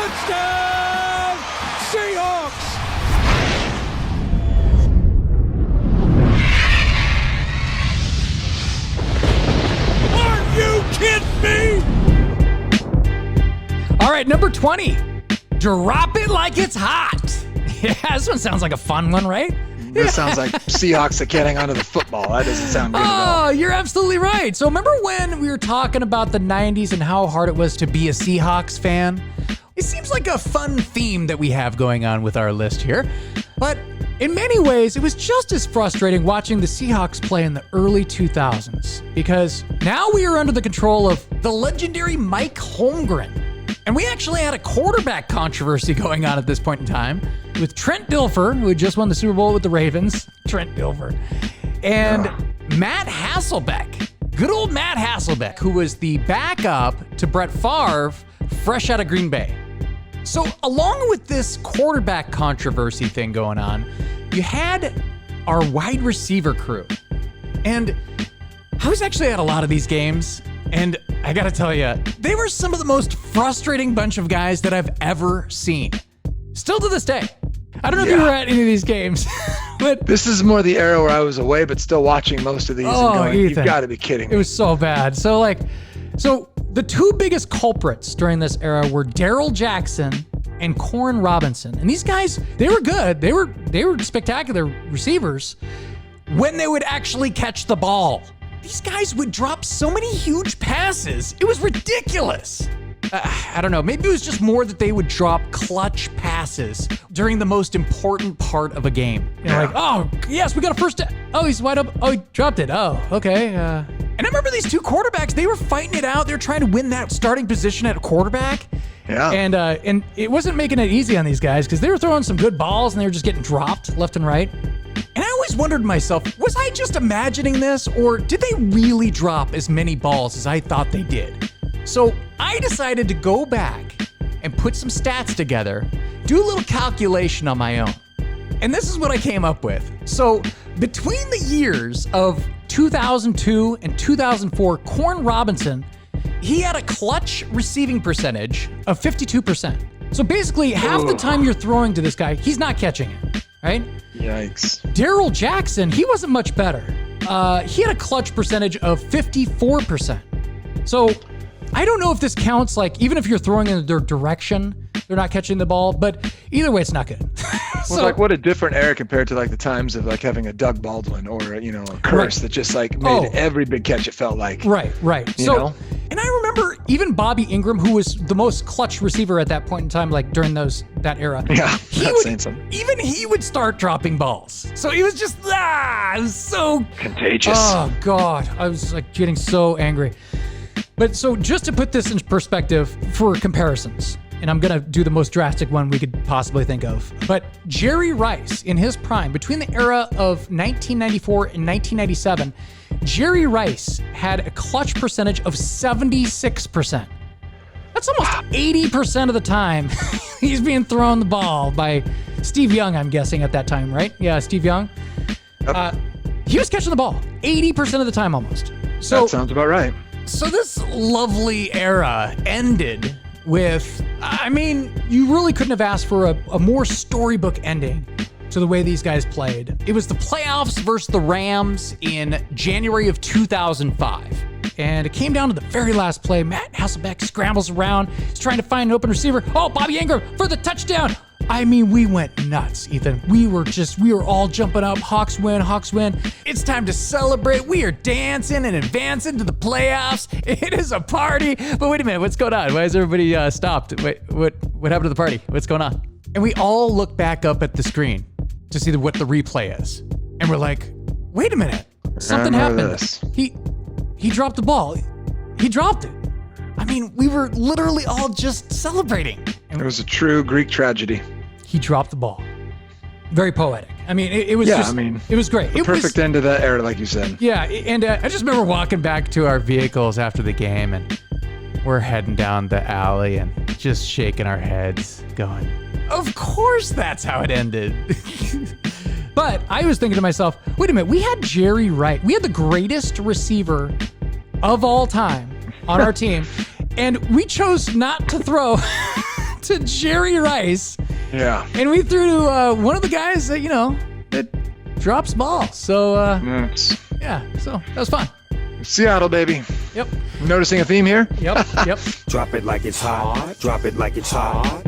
Touchdown, Seahawks! Are you kidding me? All right, number 20. Drop it like it's hot. Yeah, this one sounds like a fun one, right? This sounds like Seahawks that can't hang on to the football. That doesn't sound good at all. Oh, you're absolutely right. So remember when we were talking about the 90s and how hard it was to be a Seahawks fan? It seems like a fun theme that we have going on with our list here. But in many ways, it was just as frustrating watching the Seahawks play in the early 2000s because now we are under the control of the legendary Mike Holmgren. And we actually had a quarterback controversy going on at this point in time with Trent Dilfer, who had just won the Super Bowl with the Ravens, Trent Dilfer, and Matt Hasselbeck, good old Matt Hasselbeck, who was the backup to Brett Favre, fresh out of Green Bay. So along with this quarterback controversy thing going on, you had our wide receiver crew. And I was actually at a lot of these games, and I gotta tell you, they were some of the most frustrating bunch of guys that I've ever seen. Still to this day. I don't know if you were at any of these games, but this is more the era where I was away, but still watching most of these and going, Ethan, you've got to be kidding me. It was so bad. So the two biggest culprits during this era were Daryl Jackson and Corn Robinson. And these guys, they were good. They were spectacular receivers when they would actually catch the ball. These guys would drop so many huge passes. It was ridiculous. I don't know. Maybe it was just more that they would drop clutch passes during the most important part of a game. Like, oh, yes, we got a first down. Oh, he's wide up. Oh, he dropped it. Oh, okay. And I remember these two quarterbacks, they were fighting it out. They were trying to win that starting position at a quarterback. Yeah. And it wasn't making it easy on these guys because they were throwing some good balls and they were just getting dropped left and right. And I always wondered to myself, was I just imagining this or did they really drop as many balls as I thought they did? So I decided to go back and put some stats together, do a little calculation on my own. And this is what I came up with. So between the years of 2002 and 2004, Corn Robinson, he had a clutch receiving percentage of 52%. So basically half the time you're throwing to this guy, he's not catching it, right? Yikes. Daryl Jackson, he wasn't much better. He had a clutch percentage of 54%. So I don't know if this counts, like, even if you're throwing in their direction, they're not catching the ball, but either way, it's not good. Well, like, what a different era compared to, like, the times of, like, having a Doug Baldwin or, a Curse that just, like, made every big catch, it felt like. Right. You know? And I remember even Bobby Ingram, who was the most clutch receiver at that point in time, like, during that era. Yeah, that's saying something. Even he would start dropping balls. So he was just, it was so contagious. Oh, God. I was, like, getting so angry. But so just to put this in perspective for comparisons, and I'm going to do the most drastic one we could possibly think of, but Jerry Rice in his prime, between the era of 1994 and 1997, Jerry Rice had a clutch percentage of 76%. That's almost 80% of the time he's being thrown the ball by Steve Young, I'm guessing at that time, right? Yeah, Steve Young. Yep. He was catching the ball 80% of the time almost. So that sounds about right. So this lovely era ended with, you really couldn't have asked for a more storybook ending to the way these guys played. It was the playoffs versus the Rams in January of 2005. And it came down to the very last play. Matt Hasselbeck scrambles around. He's trying to find an open receiver. Oh, Bobby Ingram for the touchdown. We went nuts, Ethan. We were all jumping up. Hawks win. It's time to celebrate. We are dancing and advancing to the playoffs. It is a party. But wait a minute, what's going on? Why is everybody stopped? Wait, what happened to the party? What's going on? And we all look back up at the screen to see what the replay is. And we're like, wait a minute, something happened. He dropped the ball. He dropped it. We were literally all just celebrating. It was a true Greek tragedy. He dropped the ball. Very poetic. It was it was great. The perfect end to that era, like you said. Yeah, and I just remember walking back to our vehicles after the game, and we're heading down the alley and just shaking our heads, going, of course that's how it ended. But I was thinking to myself, wait a minute, we had Jerry Rice. We had the greatest receiver of all time on our team, and we chose not to throw to Jerry Rice. Yeah. And we threw to one of the guys that, that drops balls. So, yeah, so that was fun. Seattle, baby. Yep. Noticing a theme here? Yep. Drop it like it's hot. Drop it like it's hot.